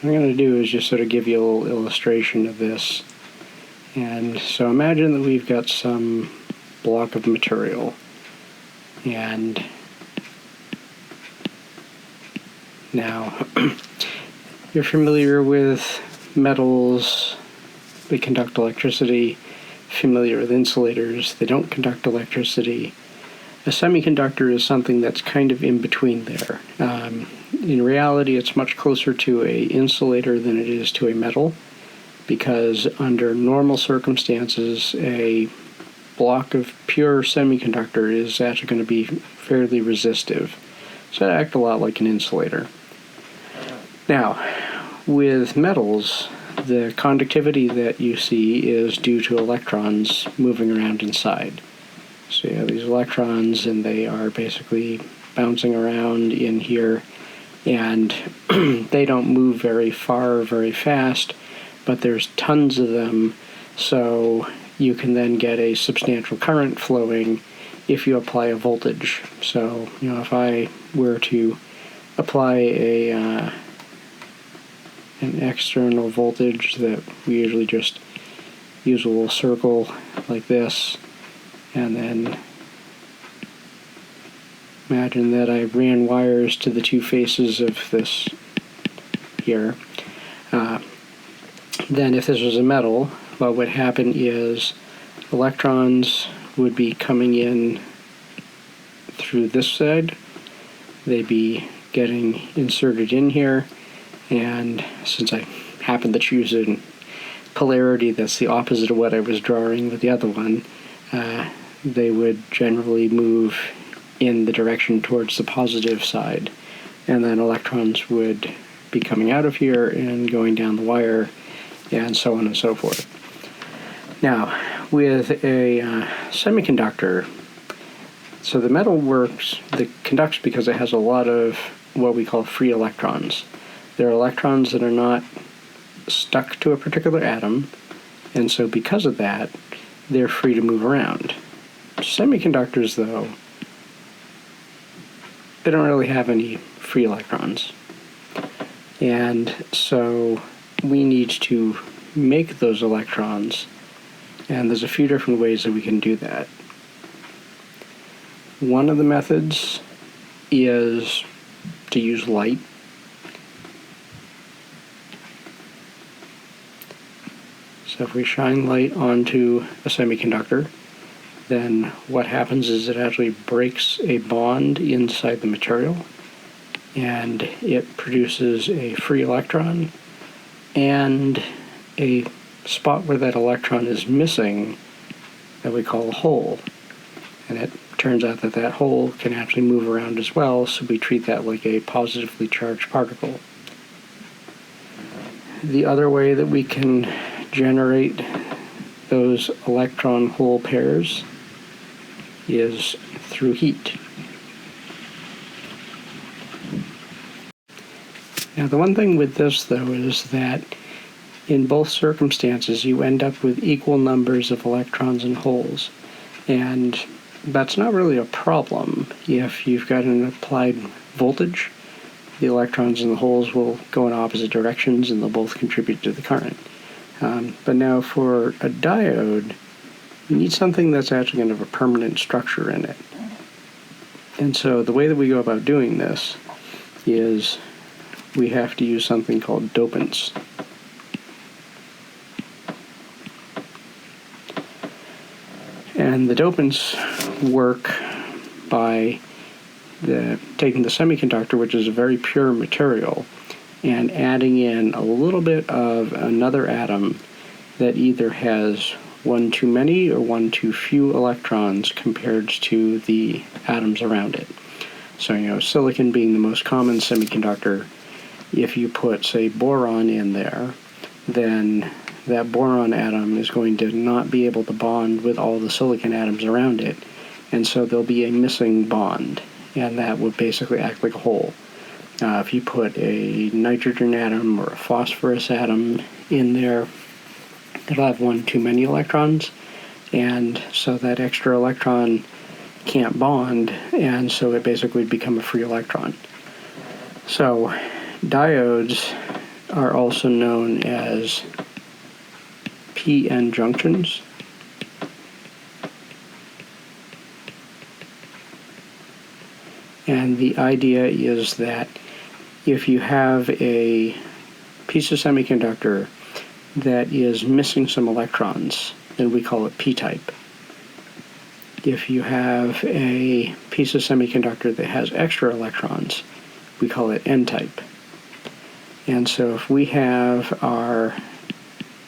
I'm going to do is just sort of give you a little illustration of this. And so imagine that we've got some block of material, and now you're familiar with metals. They conduct electricity. Familiar with insulators. They don't conduct electricity. A semiconductor is something that's kind of in between there. In reality, it's much closer to an insulator than it is to a metal, because under normal circumstances, a block of pure semiconductor is actually going to be fairly resistive. So it acts a lot like an insulator. Now, with metals, the conductivity that you see is due to electrons moving around inside. So you have these electrons, and they are basically bouncing around in here, and they don't move very far or very fast, but there's tons of them, so you can then get a substantial current flowing if you apply a voltage. So, if I were to apply an external voltage that we usually just use a little circle like this, and then imagine that I ran wires to the two faces of this here. Then if this was a metal, what would happen is electrons would be coming in through this side. They'd be getting inserted in here, and since I happen to choose a polarity that's the opposite of what I was drawing with the other one, they would generally move in the direction towards the positive side, and then electrons would be coming out of here and going down the wire, and so on and so forth. Now, with a semiconductor, so the metal conducts because it has a lot of what we call free electrons. There are electrons that are not stuck to a particular atom, and so because of that, they're free to move around. Semiconductors, though, they don't really have any free electrons. And so we need to make those electrons, and there's a few different ways that we can do that. One of the methods is to use light. So if we shine light onto a semiconductor, then what happens is it actually breaks a bond inside the material, and it produces a free electron, and a spot where that electron is missing that we call a hole. And it turns out that that hole can actually move around as well, so we treat that like a positively charged particle. The other way that we can generate those electron hole pairs is through heat. Now, the one thing with this, though, is that in both circumstances you end up with equal numbers of electrons and holes, and that's not really a problem. If you've got an applied voltage, the electrons and the holes will go in opposite directions, and they'll both contribute to the current. But now for a diode, you need something that's actually going to have a permanent structure in it. And so the way that we go about doing this is we have to use something called dopants. And the dopants work by taking the semiconductor, which is a very pure material, and adding in a little bit of another atom that either has one too many or one too few electrons compared to the atoms around it. So, silicon being the most common semiconductor, if you put, say, boron in there, then that boron atom is going to not be able to bond with all the silicon atoms around it, and so there'll be a missing bond, and that would basically act like a hole. If you put a nitrogen atom or a phosphorus atom in there, it'll have one too many electrons, and so that extra electron can't bond, and so it basically would become a free electron. So diodes are also known as PN junctions. And the idea is that if you have a piece of semiconductor that is missing some electrons, then we call it p-type. If you have a piece of semiconductor that has extra electrons, we call it n-type. And so if we have our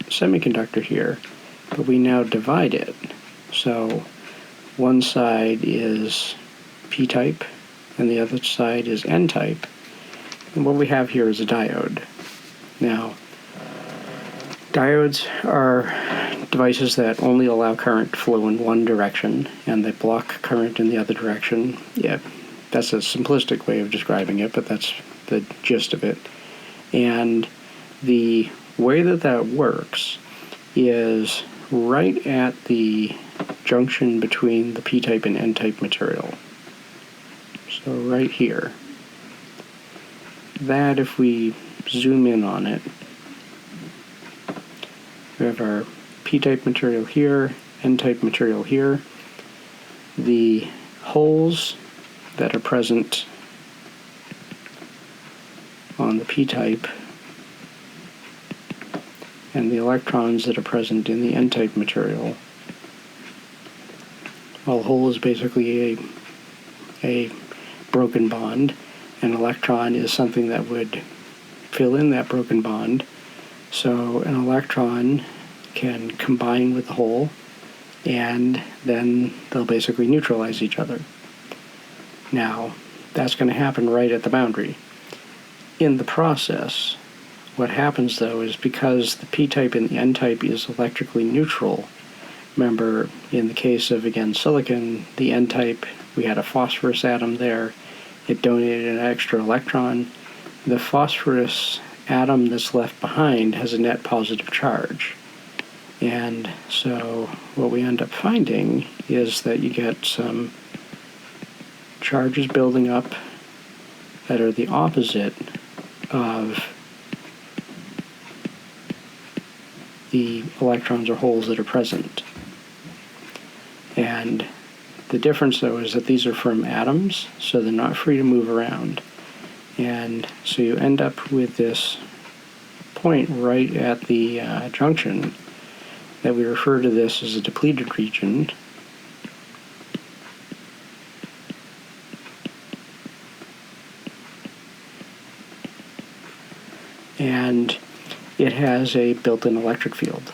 semiconductor here, but we now divide it, so one side is p-type and the other side is n-type, and what we have here is a diode. Now, diodes are devices that only allow current to flow in one direction, and they block current in the other direction. Yeah, that's a simplistic way of describing it, but that's the gist of it. And the way that that works is right at the junction between the p-type and n-type material. So right here. That, if we zoom in on it, we have our p-type material here, n-type material here. The holes that are present on the p-type and the electrons that are present in the n-type material. Well, a hole is basically a broken bond. An electron is something that would fill in that broken bond. So an electron can combine with the hole, and then they'll basically neutralize each other. Now, that's going to happen right at the boundary. In the process, what happens though is because the p-type and the n-type is electrically neutral, remember in the case of, again, silicon, the n-type, we had a phosphorus atom there, it donated an extra electron. The phosphorus atom that's left behind has a net positive charge. And so what we end up finding is that you get some charges building up that are the opposite of the electrons or holes that are present. And the difference, though, is that these are from atoms, so they're not free to move around. And so you end up with this point right at the junction that we refer to this as a depleted region. And it has a built-in electric field.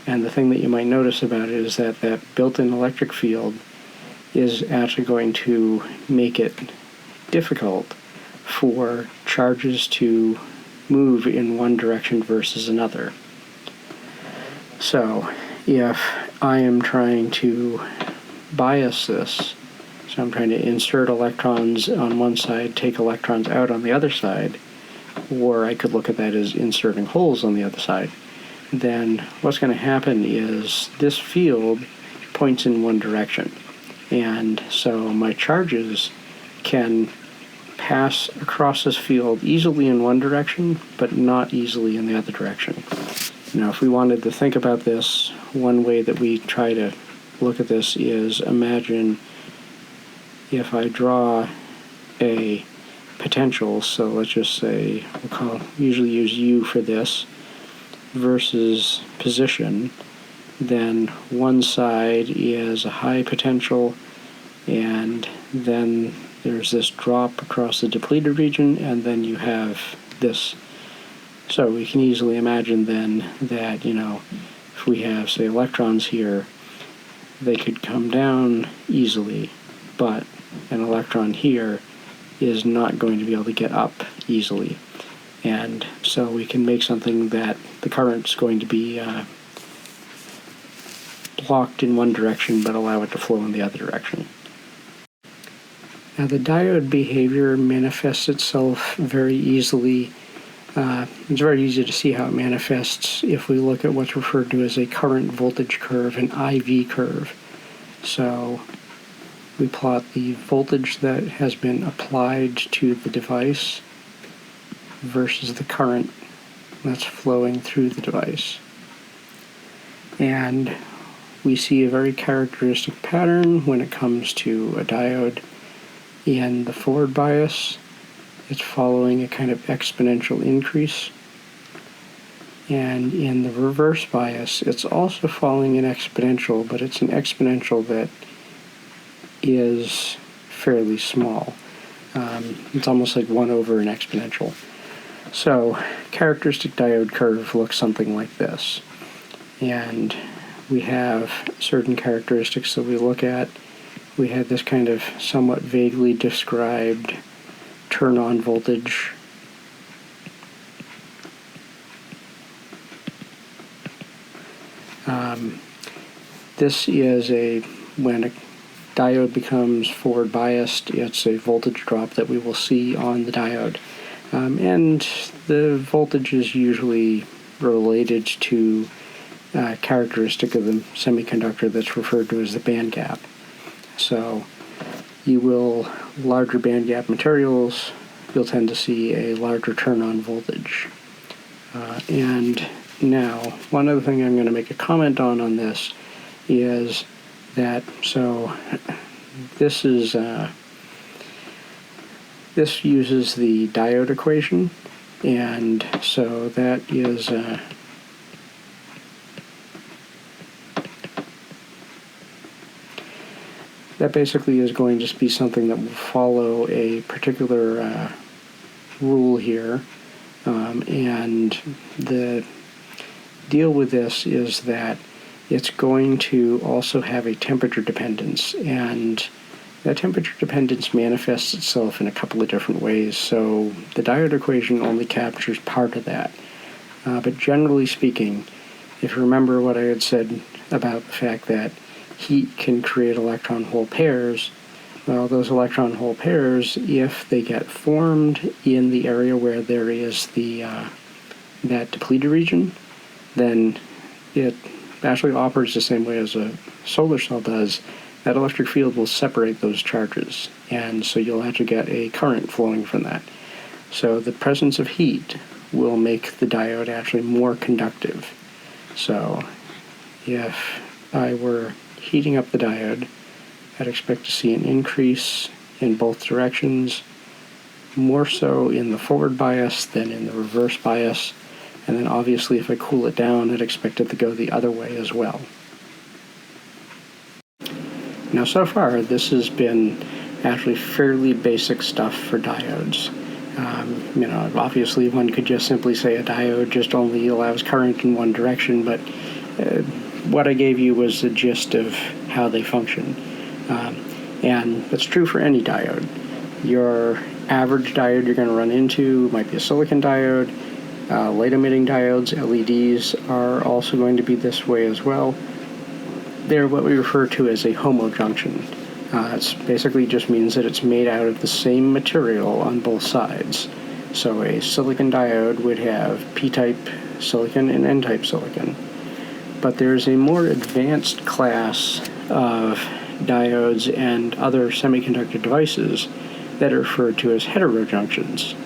And the thing that you might notice about it is that that built-in electric field is actually going to make it difficult for charges to move in one direction versus another. So if I am trying to bias this, so I'm trying to insert electrons on one side, take electrons out on the other side, or I could look at that as inserting holes on the other side, then what's going to happen is this field points in one direction. And so my charges can pass across this field easily in one direction, but not easily in the other direction. Now, if we wanted to think about this, one way that we try to look at this is imagine if I draw a potential, so let's just say, usually use U for this, versus position, then one side is a high potential, and then there's this drop across the depleted region, and then you have this. So we can easily imagine then that, if we have, say, electrons here, they could come down easily, but an electron here is not going to be able to get up easily. And so we can make something that the current's going to be blocked in one direction but allow it to flow in the other direction. Now, the diode behavior manifests itself very easily. It's very easy to see how it manifests if we look at what's referred to as a current voltage curve, an IV curve. So we plot the voltage that has been applied to the device versus the current that's flowing through the device. And we see a very characteristic pattern when it comes to a diode. In the forward bias, it's following a kind of exponential increase. And in the reverse bias, it's also following an exponential, but it's an exponential that is fairly small. It's almost like 1 over an exponential. So, characteristic diode curve looks something like this. And we have certain characteristics that we look at. We have this kind of somewhat vaguely described turn-on voltage. This is when a diode becomes forward biased, it's a voltage drop that we will see on the diode. And the voltage is usually related to a characteristic of the semiconductor that's referred to as the band gap. So larger band gap materials, you'll tend to see a larger turn-on voltage. And now, one other thing I'm going to make a comment on this is that, so this uses the diode equation, and so that is that basically is going to be something that will follow a particular rule here, and the deal with this is that it's going to also have a temperature dependence, and that temperature dependence manifests itself in a couple of different ways. So the diode equation only captures part of that. But generally speaking, if you remember what I had said about the fact that heat can create electron-hole pairs, well, those electron-hole pairs, if they get formed in the area where there is that depleted region, then it actually operates the same way as a solar cell does. That electric field will separate those charges, and so you'll actually get a current flowing from that. So the presence of heat will make the diode actually more conductive. So if I were heating up the diode, I'd expect to see an increase in both directions, more so in the forward bias than in the reverse bias. And then obviously if I cool it down, I'd expect it to go the other way as well. Now so far, this has been actually fairly basic stuff for diodes. Obviously one could just simply say a diode just only allows current in one direction, but what I gave you was the gist of how they function. And that's true for any diode. Your average diode you're going to run into might be a silicon diode. Light-emitting diodes, LEDs, are also going to be this way as well. They're what we refer to as a homojunction. It basically just means that it's made out of the same material on both sides. So a silicon diode would have P-type silicon and N-type silicon. But there's a more advanced class of diodes and other semiconductor devices that are referred to as heterojunctions.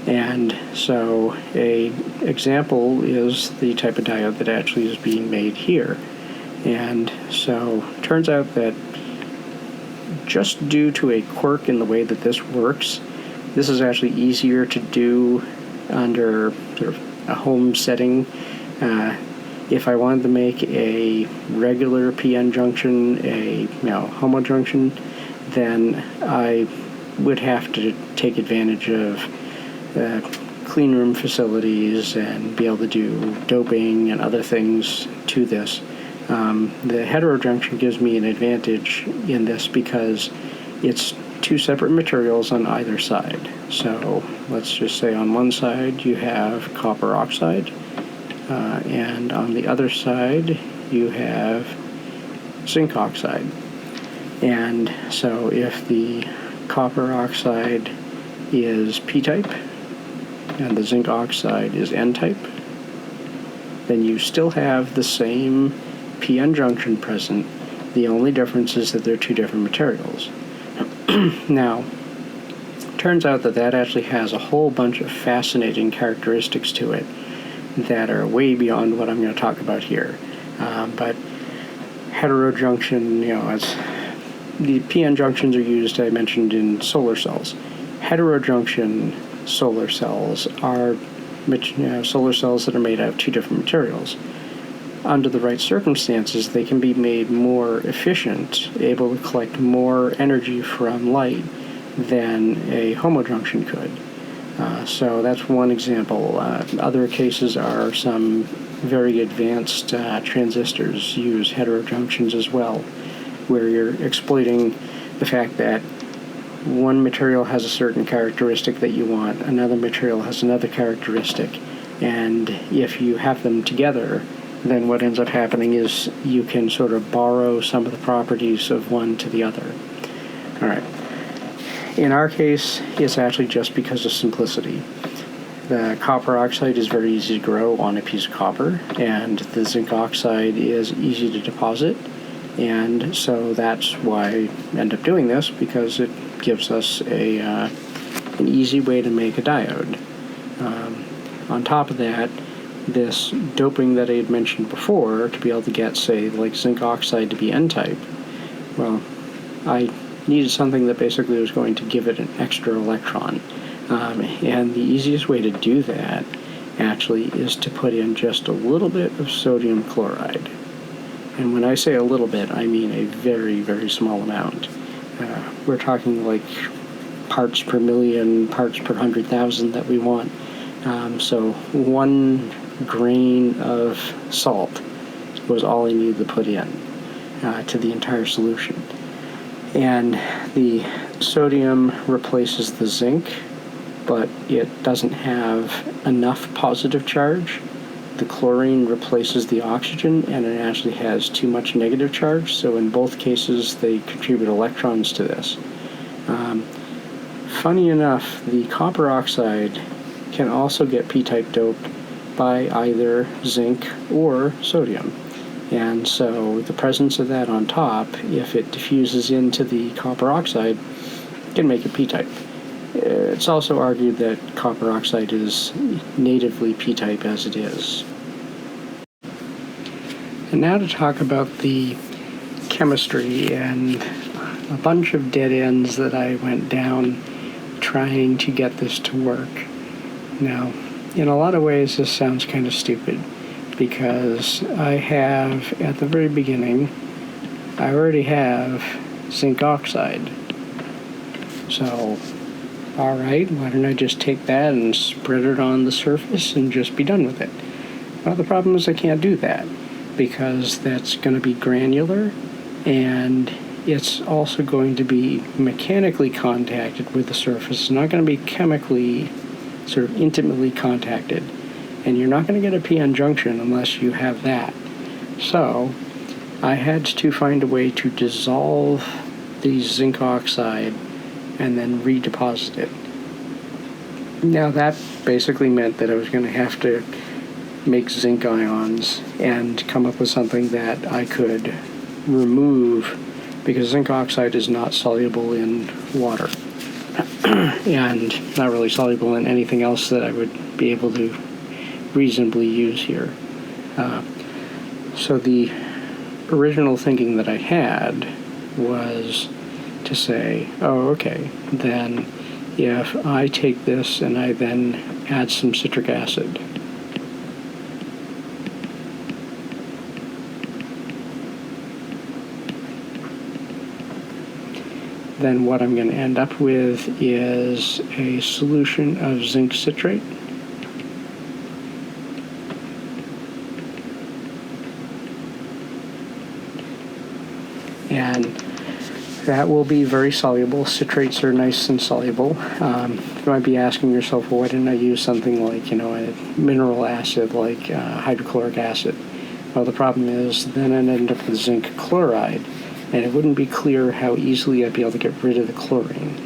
And so an example is the type of diode that actually is being made here. And so it turns out that just due to a quirk in the way that this works, this is actually easier to do under sort of a home setting. If I wanted to make a regular PN junction a homojunction, then I would have to take advantage of clean room facilities and be able to do doping and other things to this. The heterojunction gives me an advantage in this because it's two separate materials on either side. So let's just say on one side you have copper oxide, and on the other side you have zinc oxide. And so if the copper oxide is P-type and the zinc oxide is N-type, then you still have the same PN junction present. The only difference is that they're two different materials. Now, it turns out that actually has a whole bunch of fascinating characteristics to it. that are way beyond what I'm going to talk about here. But heterojunction, it's the PN junctions are used, I mentioned, in solar cells. Heterojunction solar cells are solar cells that are made out of two different materials. Under the right circumstances, they can be made more efficient, able to collect more energy from light than a homojunction could. So that's one example. Other cases are some very advanced transistors use heterojunctions as well, where you're exploiting the fact that one material has a certain characteristic that you want, another material has another characteristic, and if you have them together, then what ends up happening is you can sort of borrow some of the properties of one to the other. All right. In our case, it's actually just because of simplicity. The copper oxide is very easy to grow on a piece of copper, and the zinc oxide is easy to deposit, and so that's why I end up doing this, because it gives us an easy way to make a diode. On top of that, this doping that I had mentioned before, to be able to get, say, like zinc oxide to be N-type, well, I needed something that basically was going to give it an extra electron. And the easiest way to do that, actually, is to put in just a little bit of sodium chloride. And when I say a little bit, I mean a very, very small amount. We're talking like parts per million, parts per 100,000 that we want. So 1 grain of salt was all I needed to put in to the entire solution. And the sodium replaces the zinc, but it doesn't have enough positive charge. The chlorine replaces the oxygen, and it actually has too much negative charge, so in both cases they contribute electrons to this. Funny enough, the copper oxide can also get p-type doped by either zinc or sodium. And so the presence of that on top, if it diffuses into the copper oxide, can make it p-type. It's also argued that copper oxide is natively p-type as it is. And now to talk about the chemistry and a bunch of dead ends that I went down trying to get this to work. Now, in a lot of ways, this sounds kind of stupid, because I have, at the very beginning, I already have zinc oxide. So, alright, why don't I just take that and spread it on the surface and just be done with it? Well, the problem is I can't do that, because that's going to be granular, and it's also going to be mechanically contacted with the surface. It's not going to be chemically sort of intimately contacted. And you're not going to get a PN junction unless you have that. So I had to find a way to dissolve the zinc oxide and then redeposit it. Now that basically meant that I was going to have to make zinc ions and come up with something that I could remove, because zinc oxide is not soluble in water and not really soluble in anything else that I would be able to reasonably use here. So the original thinking that I had was to say, oh, okay, then if I take this and I then add some citric acid, then what I'm going to end up with is a solution of zinc citrate. And that will be very soluble. Citrates are nice and soluble. You might be asking yourself, well, why didn't I use something like, a mineral acid like hydrochloric acid? Well, the problem is then I'd end up with zinc chloride, and it wouldn't be clear how easily I'd be able to get rid of the chlorine.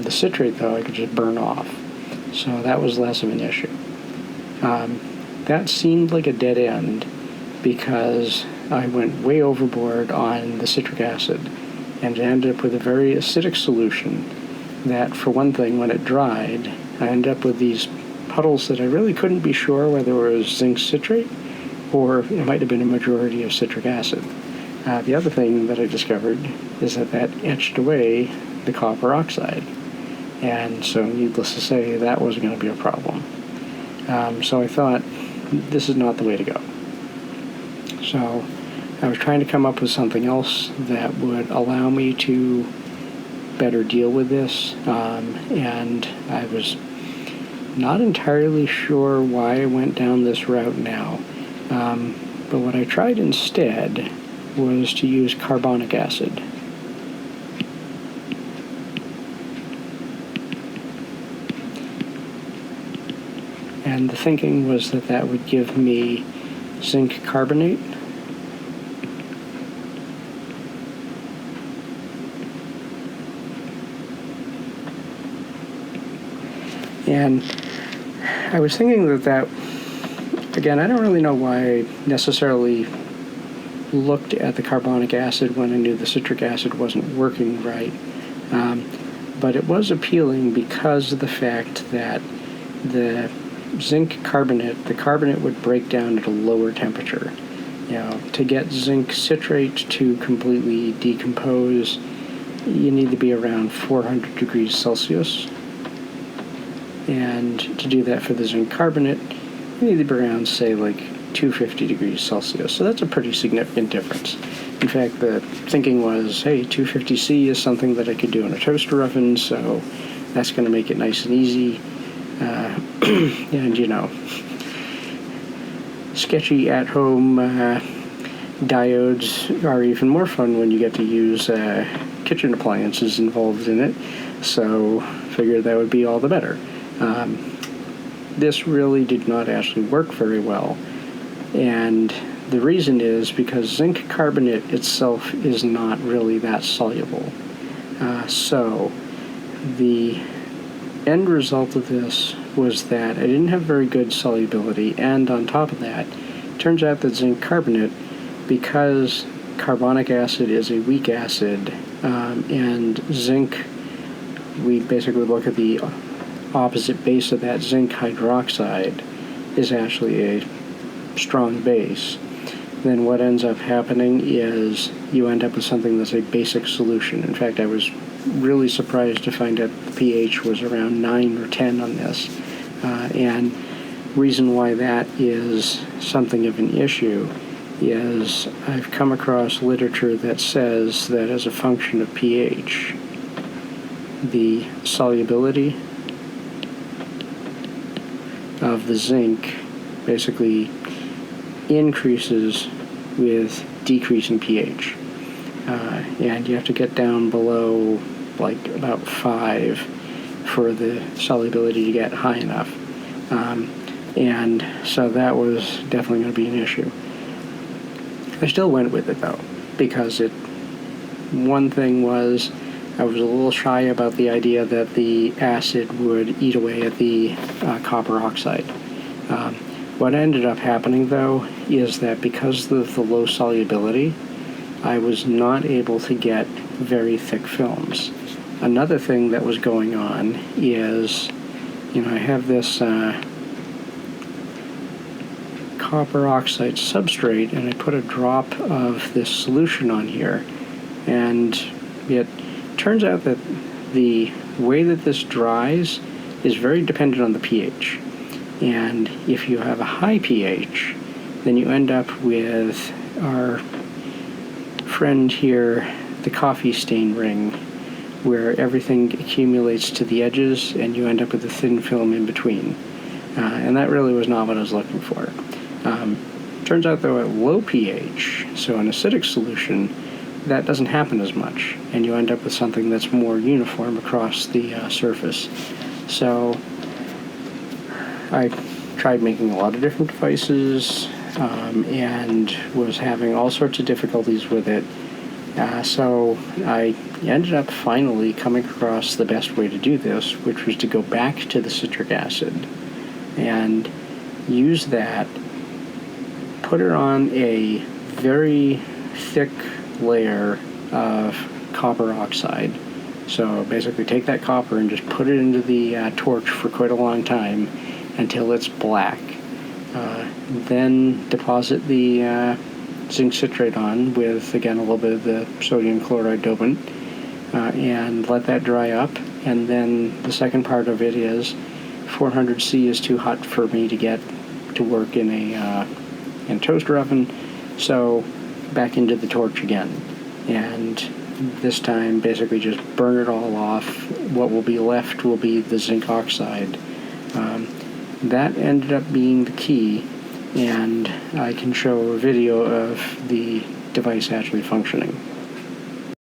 The citrate, though, I could just burn off. So that was less of an issue. That seemed like a dead end because I went way overboard on the citric acid and ended up with a very acidic solution that, for one thing, when it dried, I ended up with these puddles that I really couldn't be sure whether it was zinc citrate or it might have been a majority of citric acid. The other thing that I discovered is that etched away the copper oxide. And so needless to say, that wasn't going to be a problem. So I thought, this is not the way to go. So I was trying to come up with something else that would allow me to better deal with this, and I was not entirely sure why I went down this route now. But what I tried instead was to use carbonic acid. And the thinking was that that would give me zinc carbonate. And I was thinking that, again, I don't really know why I necessarily looked at the carbonic acid when I knew the citric acid wasn't working right. But it was appealing because of the fact that the zinc carbonate, the carbonate would break down at a lower temperature. To get zinc citrate to completely decompose, you need to be around 400 degrees Celsius. And to do that for the zinc carbonate, you need to be around, say, like 250 degrees Celsius. So that's a pretty significant difference. In fact, the thinking was, hey, 250C is something that I could do in a toaster oven, so that's going to make it nice and easy. And, sketchy at-home diodes are even more fun when you get to use kitchen appliances involved in it, so figured that would be all the better. This really did not actually work very well, and the reason is because zinc carbonate itself is not really that soluble. So the end result of this was that I didn't have very good solubility, and on top of that, it turns out that zinc carbonate, because carbonic acid is a weak acid, and zinc, we basically look at the opposite base of that, zinc hydroxide, is actually a strong base. Then what ends up happening is you end up with something that's a basic solution. In fact, I was really surprised to find out the pH was around 9 or 10 on this. And reason why that is something of an issue is I've come across literature that says that as a function of pH, the solubility of the zinc basically increases with decreasing pH. And you have to get down below like about 5 for the solubility to get high enough. And so that was definitely going to be an issue. I still went with it though, because one thing was I was a little shy about the idea that the acid would eat away at the copper oxide. What ended up happening though is that because of the low solubility, I was not able to get very thick films. Another thing that was going on is, I have this copper oxide substrate, and I put a drop of this solution on here, and it turns out that the way that this dries is very dependent on the pH. And if you have a high pH, then you end up with our friend here, the coffee stain ring, where everything accumulates to the edges and you end up with a thin film in between. And that really was not what I was looking for. Turns out though at low pH, so an acidic solution, that doesn't happen as much, and you end up with something that's more uniform across the surface. So I tried making a lot of different devices and was having all sorts of difficulties with it. So I ended up finally coming across the best way to do this, which was to go back to the citric acid and use that, put it on a very thick layer of copper oxide. So basically take that copper and just put it into the torch for quite a long time, until it's black. Then deposit the zinc citrate on with, again, a little bit of the sodium chloride dopant, and let that dry up. And then the second part of it is 400C is too hot for me to get to work in a toaster oven, so back into the torch again. And this time basically just burn it all off. What will be left will be the zinc oxide. That ended up being the key, and I can show a video of the device actually functioning.